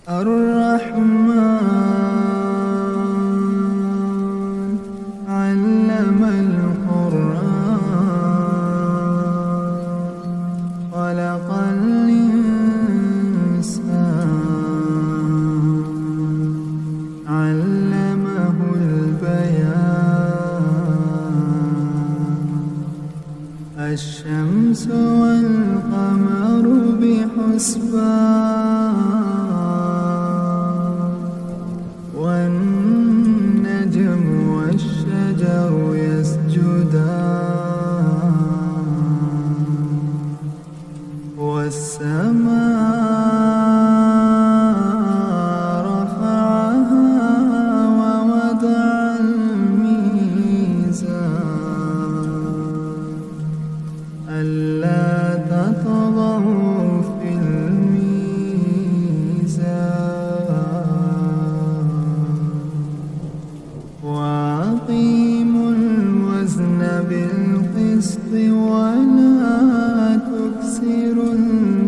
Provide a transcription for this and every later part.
الرحمن علم القرآن خلق الإنسان علمه البيان الشمس والقمر بحسبان والنجم والشجر يسجدان والسماء رفعها ووضع الميزان ألا تطغوا في الميزان وأقيموا الوزن بالقسط ولا تكسروا الميزان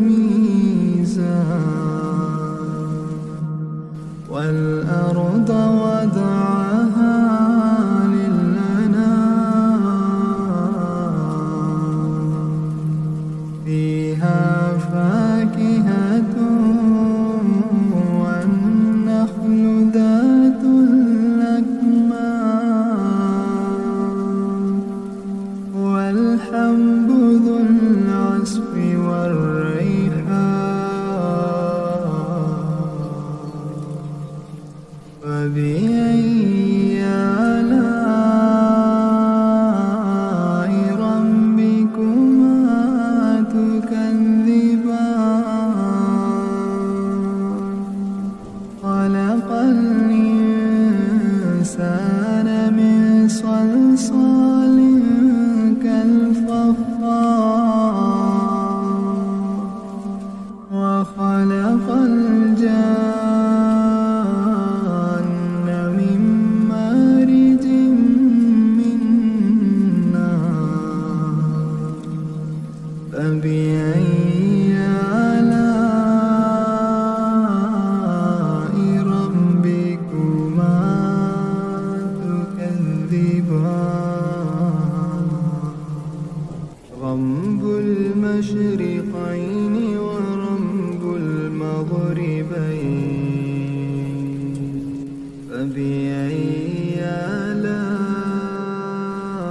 والأرض وضعها للأنام فيها فاكهة والنخل ذات الأكمام والحب ذو العصف والريحان فبأي آلاء ربكما تكذبان خلق الإنسان من صلصال كالفخار وخلق الجان من مارج من نار فبأي آلاء ربكما تكذبان رب المشرقين ورب المغربين فبأي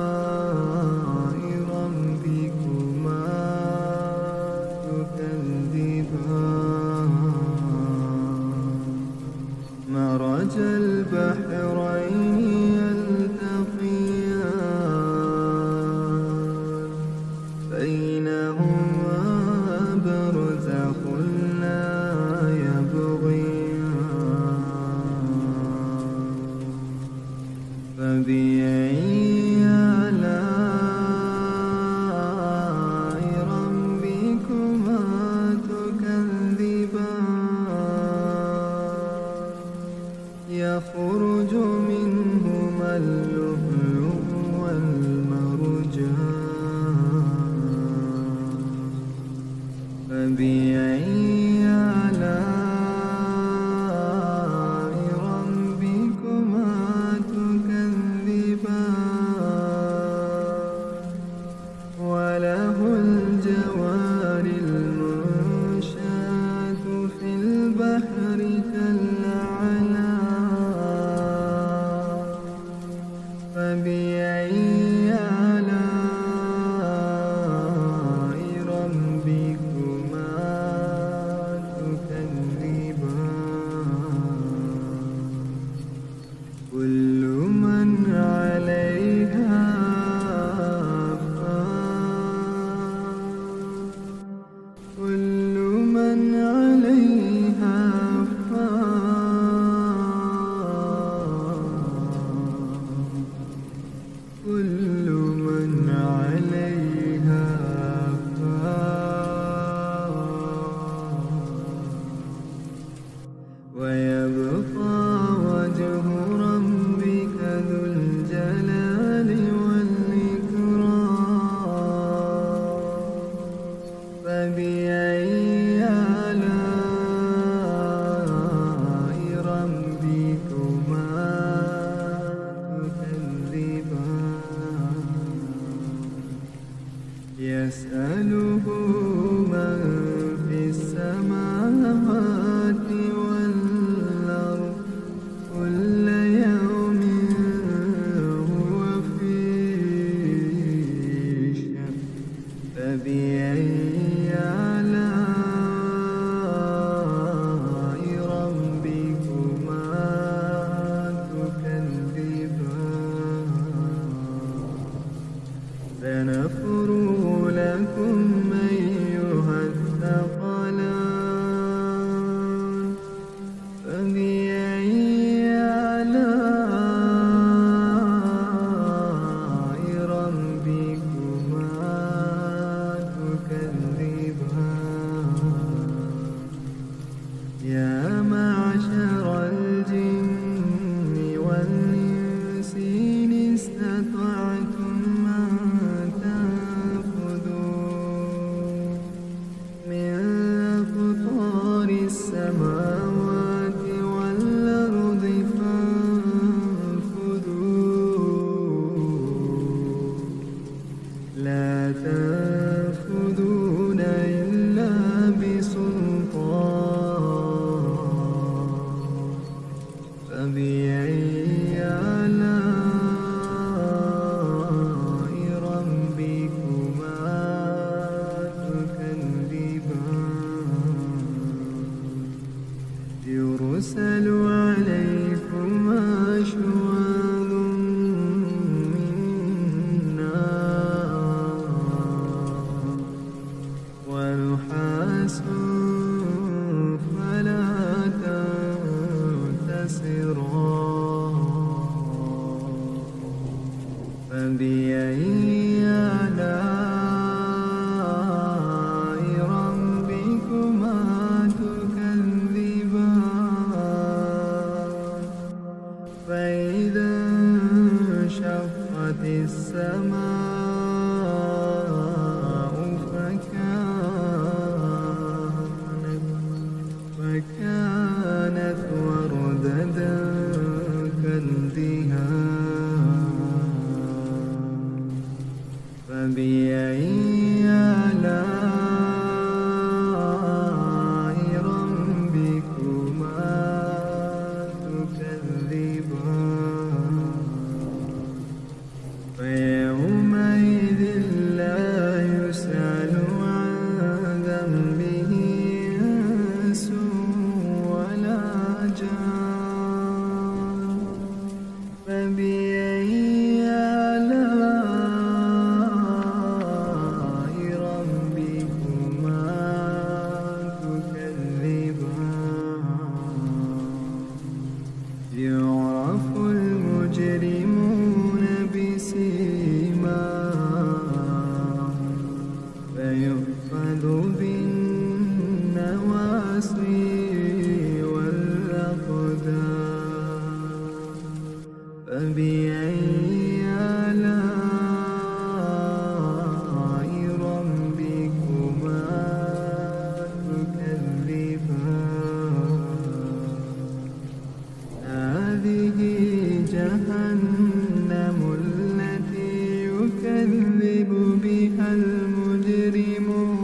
آلاء ربكما تكذبان مرج البحرين يلتقيان بينهما برزخ لا يبغيان فبأي آلاء ربكما تكذبان يخرج منهما اللؤلؤ والمرجان فبأي آلاء ربكما تكذبان وله الجوار المنشآت في البحر كالأعلام فبأي آلاء ربكما تكذبان كل من عليها فان كل من عليها فان كل من عليها فان ويبقى وجه ربك ذو الجلال والإكرام فبأي آلاء يرسل عليكما شواظ من نار ونحاس فلا تنتصران فبأي آلاء ربكما تكذبان فإذا انشقت السماء فكانت وردة كالدهان فبأي آلاء ربكما تكذبان فيومئذ لا يسأل عن ذنبه إنس ولا جان فبأي آلاء ربكما تكذبان يعرف المجرمون بسيماهم فيؤخذ بالنواصي والأقدام فبأي آلاء ربكما تكذبان هذه جهنم التي يكذب بها المجرمون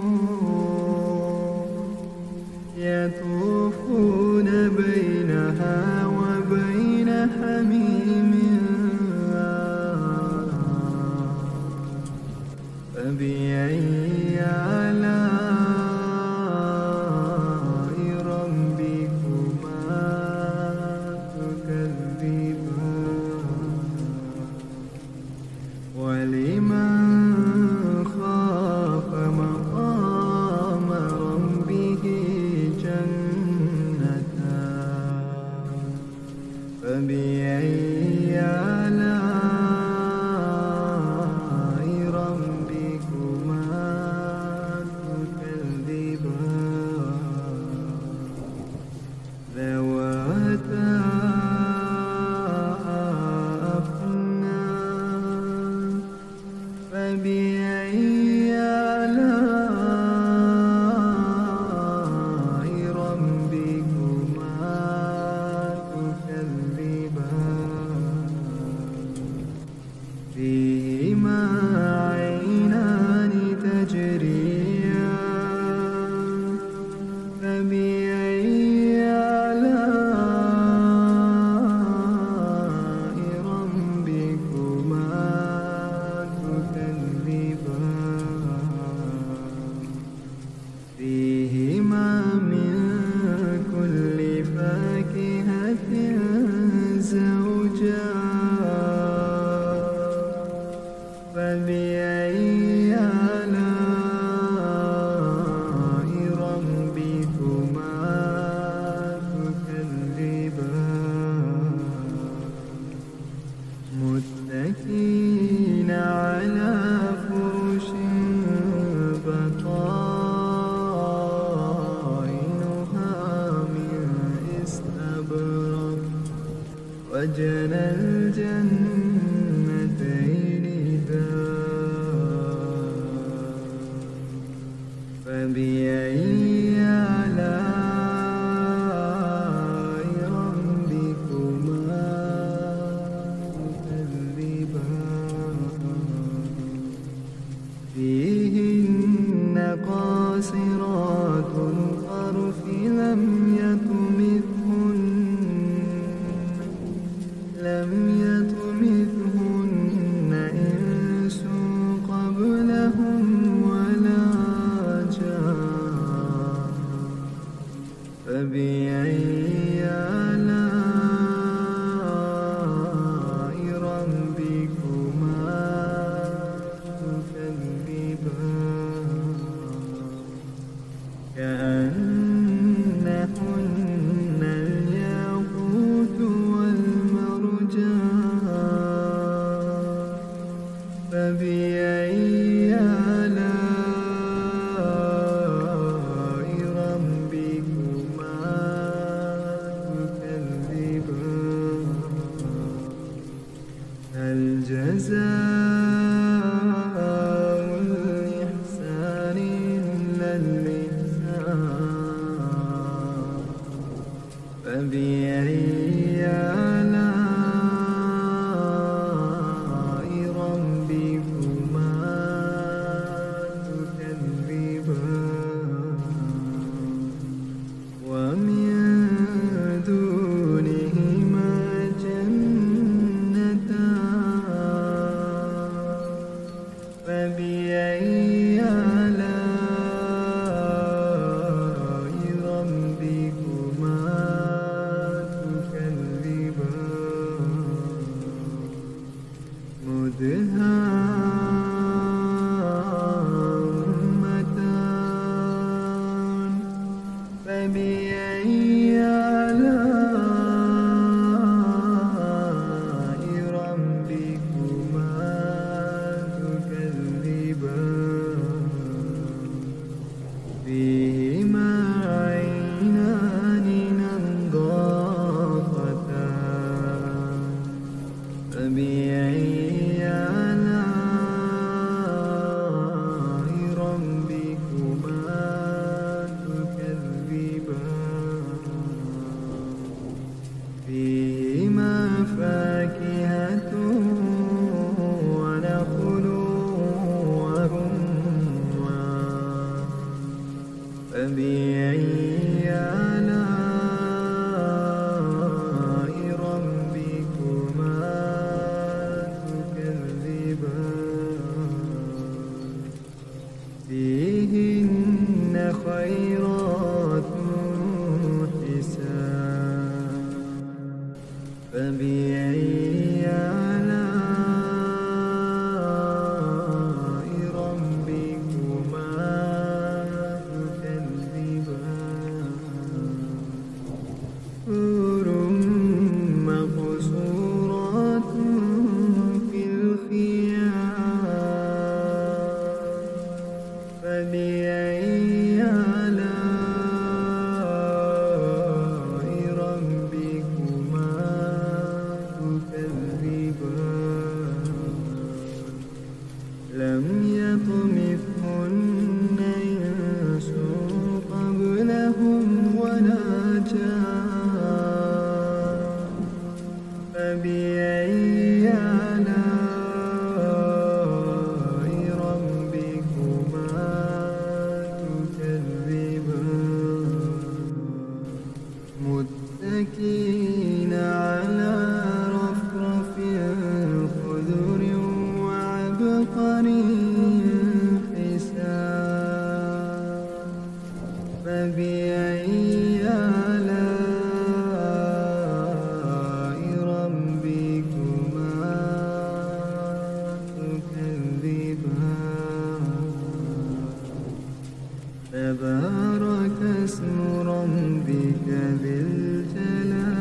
يطوفون بينها وبين حميم فبأي آلاء ربكما تكذبان ولمن خاف مقام ربه جنتان فبأي آلاء ربكما تكذبان ذواتا أفنان فبأي آلاء ربكما تكذبان فيهما عينان تجريان فبأي آلاء ربكما تكذبان فيهما من كل فاكهة زوجان فبأي آلاء ربكما تكذبان متكئين على فرش بطائنها من استبرق وجنى الجنتين دان فبأي آلاء ربكما تكذبان فيهن قاصرات الطرف لم يطمثهن فبأي آلاء ربكما تكذبان ومن دونهما جنتان فبأي آلاء ربكما مدهامتان فبأي آلاء ربكما تكذبان فيهما عينان نضاختان فبأي آلاء ربكما تكذبان فيهما فاكهة ونخل ورمان فبأي آلاء ربكما فيهن خيرات حسان فبأي آلاء ربكما تكذبان حور مقصورات في الخيام فبأي آلاء ربكما تكذبان لم يطمثهن إنس قبلهم ولا جان فبأي آلاء ربكما متكئين على رفرف خضر وعبقري حسان فبأي آلاء ربكما تكذبان تبارك اسم ربك ذي الجلال